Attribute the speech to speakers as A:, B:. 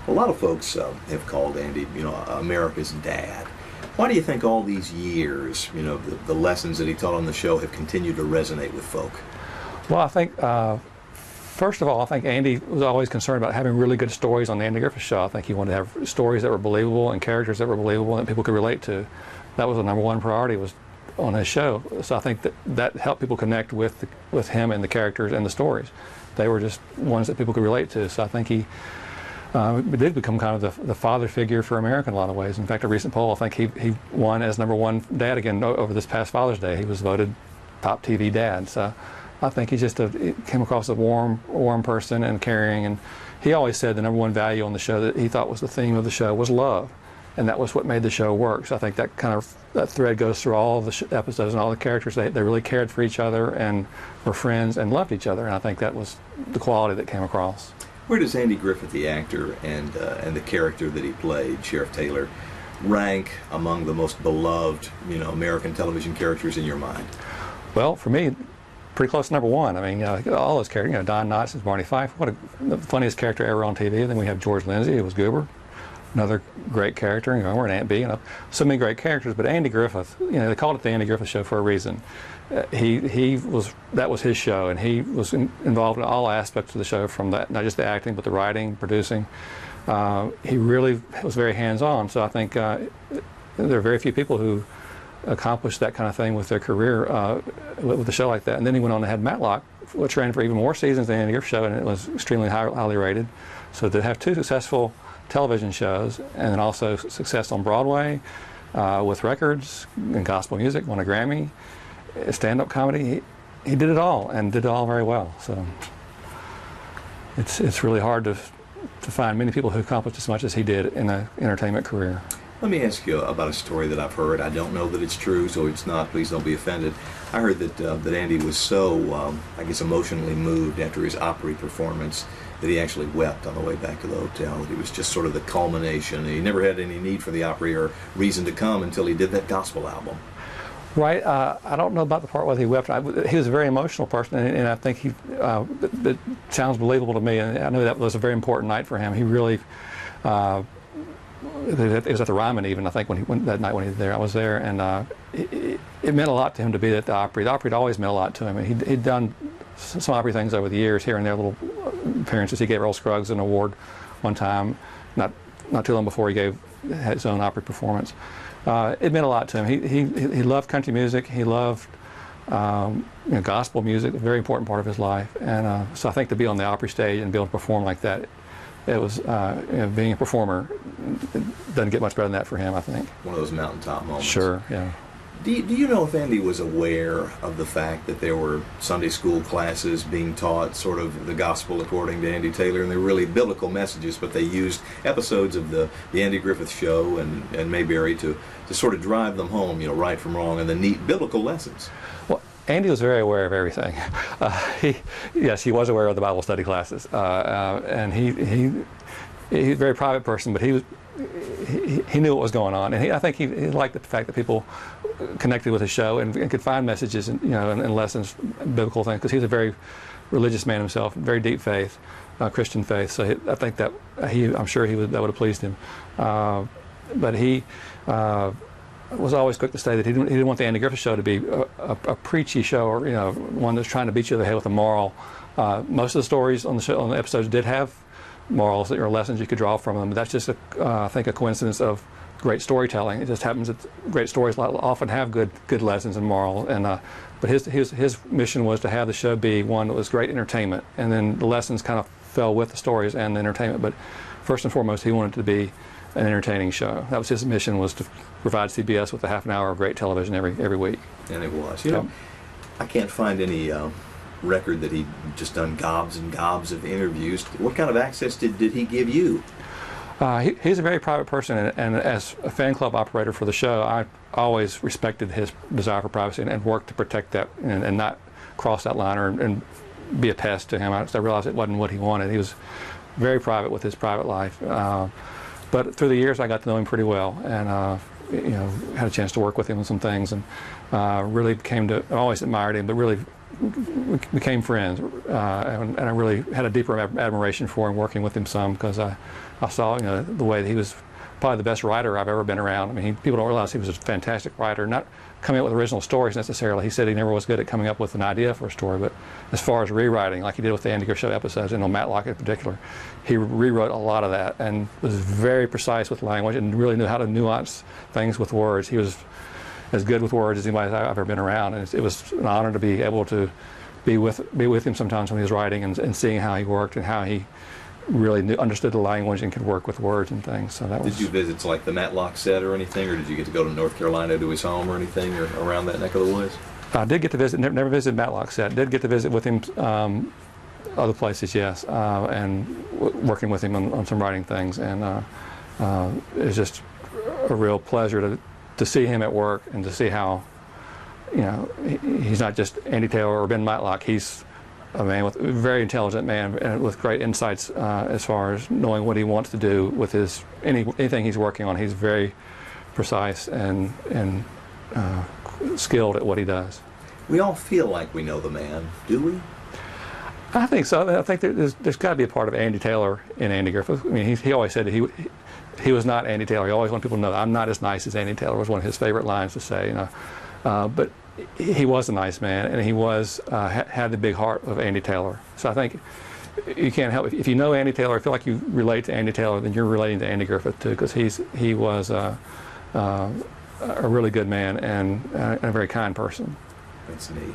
A: A lot of folks have called Andy, America's dad. Why do you think all these years, the lessons that he taught on the show have continued to resonate with folk?
B: Well, I think, first of all, I think Andy was always concerned about having really good stories on the Andy Griffith Show. I think he wanted to have stories that were believable and characters that were believable and people could relate to. That was the number one priority was on his show. So I think that helped people connect with him and the characters and the stories. They were just ones that people could relate to. So I think he did become kind of the father figure for America in a lot of ways. In fact, a recent poll, I think he won as #1 dad again over this past Father's Day. He was voted top TV dad. So I think he came across as a warm person and caring. And he always said the number one value on the show that he thought was the theme of the show was love. And that was what made the show work. So I think that thread goes through all of the episodes and all the characters. They really cared for each other and were friends and loved each other. And I think that was the quality that came across.
A: Where does Andy Griffith, the actor, and the character that he played, Sheriff Taylor, rank among the most beloved, American television characters in your mind?
B: Well, for me, pretty close to #1. I mean, all those characters. Don Knotts is Barney Fife. The funniest character ever on TV. Then we have George Lindsay, who was Goober. Another great character, we're an Aunt Bee, so many great characters. But Andy Griffith, they called it the Andy Griffith Show for a reason. That was his show, and he was involved in all aspects of the show, from that, not just the acting, but the writing, producing. He really was very hands-on. So I think there are very few people who accomplished that kind of thing with their career with a show like that. And then he went on to have Matlock, which ran for even more seasons than the Andy Griffith Show, and it was extremely highly rated. So to have two successful television shows, and then also success on Broadway with records and gospel music, won a Grammy, stand-up comedy. He did it all, and did it all very well. So it's really hard to find many people who accomplished as much as he did in an entertainment career.
A: Let me ask you about a story that I've heard. I don't know that it's true, so it's not. Please don't be offended. I heard that Andy was so, emotionally moved after his Opry performance that he actually wept on the way back to the hotel. That it was just sort of the culmination. He never had any need for the Opry or reason to come until he did that gospel album.
B: Right. I don't know about the part where he wept. He was a very emotional person, and I think it sounds believable to me. And I know that was a very important night for him. He really. It was at the Ryman even, I think, that night when he was there. I was there, and it meant a lot to him to be at the Opry. The Opry had always meant a lot to him, and he'd done some Opry things over the years, here and there, little appearances. He gave Earl Scruggs an award one time, not too long before he had his own Opry performance. It meant a lot to him. He loved country music. He loved gospel music, a very important part of his life. And so I think to be on the Opry stage and be able to perform like that, it was being a performer. It doesn't get much better than that for him, I think.
A: One of those mountaintop moments.
B: Sure, yeah.
A: Do you know if Andy was aware of the fact that there were Sunday school classes being taught sort of the gospel according to Andy Taylor, and they're really biblical messages, but they used episodes of the Andy Griffith Show and Mayberry to sort of drive them home, right from wrong, and the neat biblical lessons?
B: Well, Andy was very aware of everything. He was aware of the Bible study classes, and he's a very private person, but he knew what was going on, and I think he liked the fact that people connected with his show and could find messages and lessons, biblical things, because he was a very religious man himself, very deep faith, Christian faith. So I think that I'm sure that would have pleased him. But he was always quick to say that he didn't want the Andy Griffith Show to be a preachy show, or one that's trying to beat you in the head with a moral. Most of the stories on the episodes did have morals or lessons you could draw from them. But that's just I think a coincidence of great storytelling. It just happens that great stories often have good lessons and moral. But his mission was to have the show be one that was great entertainment, and then the lessons kind of fell with the stories and the entertainment. But first and foremost, he wanted it to be an entertaining show. That was his mission, was to provide CBS with a half an hour of great television every week.
A: And it was. I can't find any record that he'd just done gobs and gobs of interviews. What kind of access did he give you?
B: He's a very private person, and as a fan club operator for the show, I always respected his desire for privacy and worked to protect that and not cross that line and be a pest to him. I realized it wasn't what he wanted. He was very private with his private life. But through the years, I got to know him pretty well, and had a chance to work with him on some things, and really I always admired him, but really we became friends, and I really had a deeper admiration for him, working with him some, because I saw, you know, the way that he was probably the best writer I've ever been around. I mean, people don't realize he was a fantastic writer, not coming up with original stories necessarily. He said he never was good at coming up with an idea for a story, but as far as rewriting, like he did with the Andy Griffith Show episodes, and on Matlock in particular, he rewrote a lot of that and was very precise with language and really knew how to nuance things with words. He was as good with words as anybody I've ever been around, and it was an honor to be able to be with him sometimes when he was writing, and seeing how he worked and how he really understood the language and could work with words and things. So that was. Did
A: you visit like the Matlock set or anything, or did you get to go to North Carolina to his home or anything, or around that neck of the woods?
B: I did get to visit. Never visited Matlock set. Did get to visit with him other places, yes, and working with him on some writing things, and it's just a real pleasure to see him at work and to see how, you know, he's not just Andy Taylor or Ben Matlock. He's a man with a very intelligent man and with great insights as far as knowing what he wants to do with his anything he's working on. He's very precise and skilled at what he does.
A: We all feel like we know the man, do we?
B: I think so. I mean, I think there's got to be a part of Andy Taylor in Andy Griffith. I mean, he always said that he was not Andy Taylor. He always wanted people to know that I'm not as nice as Andy Taylor. Was one of his favorite lines to say. You know, but he was a nice man, and he was had the big heart of Andy Taylor. So I think you can't help if you know Andy Taylor, I feel like you relate to Andy Taylor, then you're relating to Andy Griffith too, because he was a really good man and a very kind person.
A: That's neat.